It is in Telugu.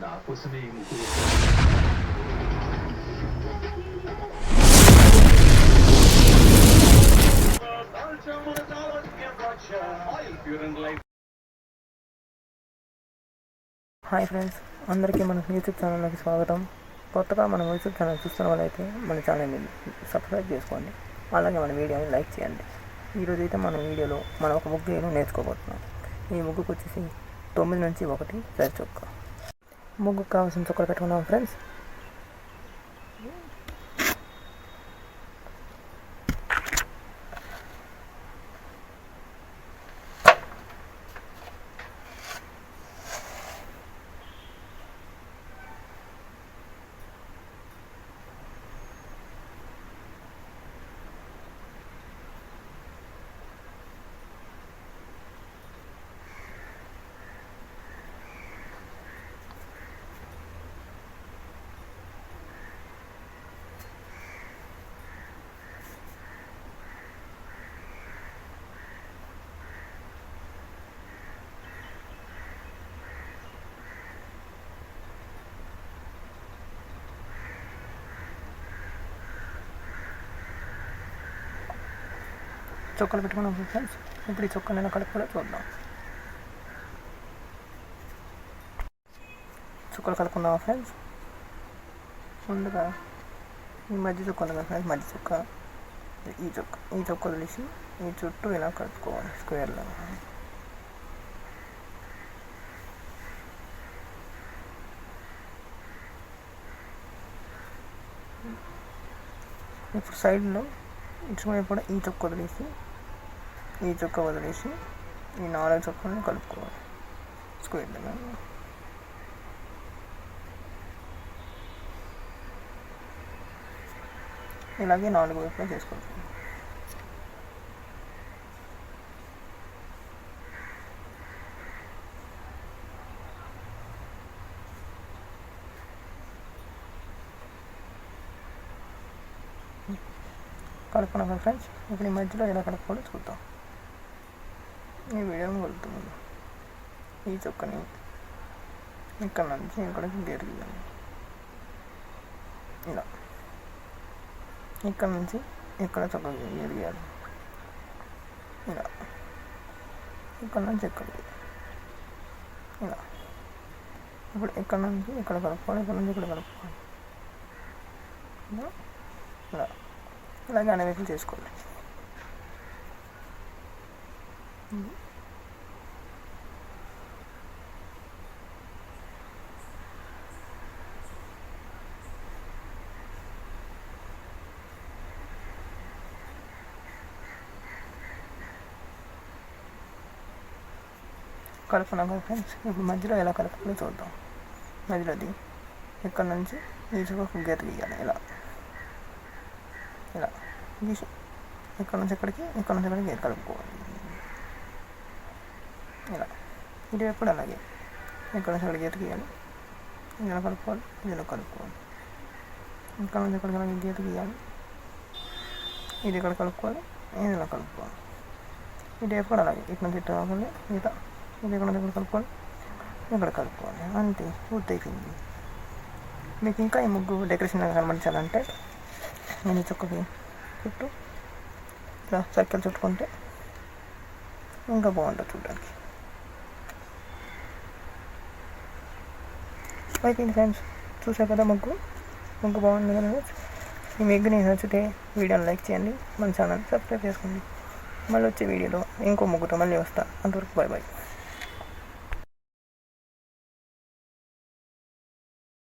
నా కోసమే ఈ ముగ్గు హాయ్ ఫ్రెండ్స్, అందరికీ మన యూట్యూబ్ ఛానల్కి స్వాగతం. కొత్తగా మన యూట్యూబ్ ఛానల్ చూస్తున్న వాళ్ళైతే మన ఛానల్ని సబ్స్క్రైబ్ చేసుకోండి, అలాగే మన వీడియోని లైక్ చేయండి. ఈరోజు అయితే మన వీడియోలో మనం ఒక ముగ్గు వేయడం నేర్చుకోబోతున్నాం. ఈ ముగ్గుకు వచ్చేసి 9 నుంచి 1 సరి చొక్క. ముగ్గుకు కావాల్సిన చొక్కలు పెట్టుకున్నాం ఫ్రెండ్స్. చొక్కలు పెట్టుకున్నాం ఫ్రెండ్స్. ఇప్పుడు ఈ చొక్కలు నేను కలుపుకోలో చూద్దాం. చుక్కలు కలుపుకున్నావా ఫ్రెండ్స్? ముందుగా ఈ మధ్య చుక్క ఉంది కదా ఫ్రెండ్స్, మధ్య చుక్క ఈ చొక్క వదిలేసి ఈ చుట్టూ ఇలా కలుపుకోవాలి స్క్వేర్లో. ఇప్పుడు సైడ్లో ఇటువైపు కూడా ఈ చొక్క వదిలేసి ఈ 4 చొక్కలను కలుపుకోవాలి స్క్వేర్లో. ఇలాగే 4 వైపులా చేసుకోవాలి. కలుపుకున్నాం ఫ్రెండ్స్. ఇప్పుడు ఈ మధ్యలో ఎలా కలుపుకోవాలో చూద్దాం. ఈ వీడియోని వెళ్తున్నాను. ఈ చొక్కని ఇక్కడ నుంచి ఇక్కడికి గీరు గీయాలి. ఇలా ఇక్కడ నుంచి ఇక్కడ చొక్క గీరు గీయాలి. ఇలా ఇక్కడ నుంచి ఇక్కడ ఇలా. ఇప్పుడు ఇక్కడ నుంచి ఇక్కడ కలుపుకోవాలి, ఇక్కడ నుంచి ఇక్కడ కలుపుకోవాలి. ఇలా ఇలాగే అన్ని వైపులు చేసుకోవాలి. కలుపుకున్నాం కదా ఫ్రెండ్స్. ఇప్పుడు మధ్యలో ఎలా కలుపుకోవాలో చూద్దాం. మధ్యలోది ఇక్కడ నుంచి ఈ చుక్కకు గీత గీయాలి. ఇలా గీసి ఇక్కడ నుంచి ఎక్కడికి గీత కలుపుకోవాలి. ఇలా ఇది ఎప్పుడు అలాగే ఇక్కడ నుంచి అక్కడ గీత గీయాలి, ఇలా కలుపుకోవాలి, ఇలా కలుపుకోవాలి. ఇక్కడ నుంచి ఎక్కడికి గీత గీయాలి, ఇది ఇక్కడ కలుపుకోవాలి, ఇది ఇలా కలుపుకోవాలి. ఇది ఎప్పుడు అలాగే ఇటు నుంచి ఇటు కావాలి గీత, ఇది ఇక్కడ నుంచి ఇక్కడ కలుపుకోవాలి, ఇక్కడ కలుపుకోవాలి. అంతే, పూర్తి అయిపోయింది. మీకు ఇంకా ఈ ముగ్గు డెకరేషన్ కనిపించాలంటే నేను చుక్కకి చుట్టూ ఇలా సర్కిల్ చుట్టుకుంటే ఇంకా బాగుంటుంది చూడడానికి. అయిపోయింది ఫ్రెండ్స్, చూసారు కదా ముగ్గు బాగుంది కదా. ఈ ముగ్గు నేను నచ్చితే వీడియోని లైక్ చేయండి, మన ఛానల్ సబ్స్క్రైబ్ చేసుకోండి. మళ్ళీ వచ్చే వీడియోలో ఇంకో ముగ్గుతో మళ్ళీ వస్తా. అంతవరకు బాయ్.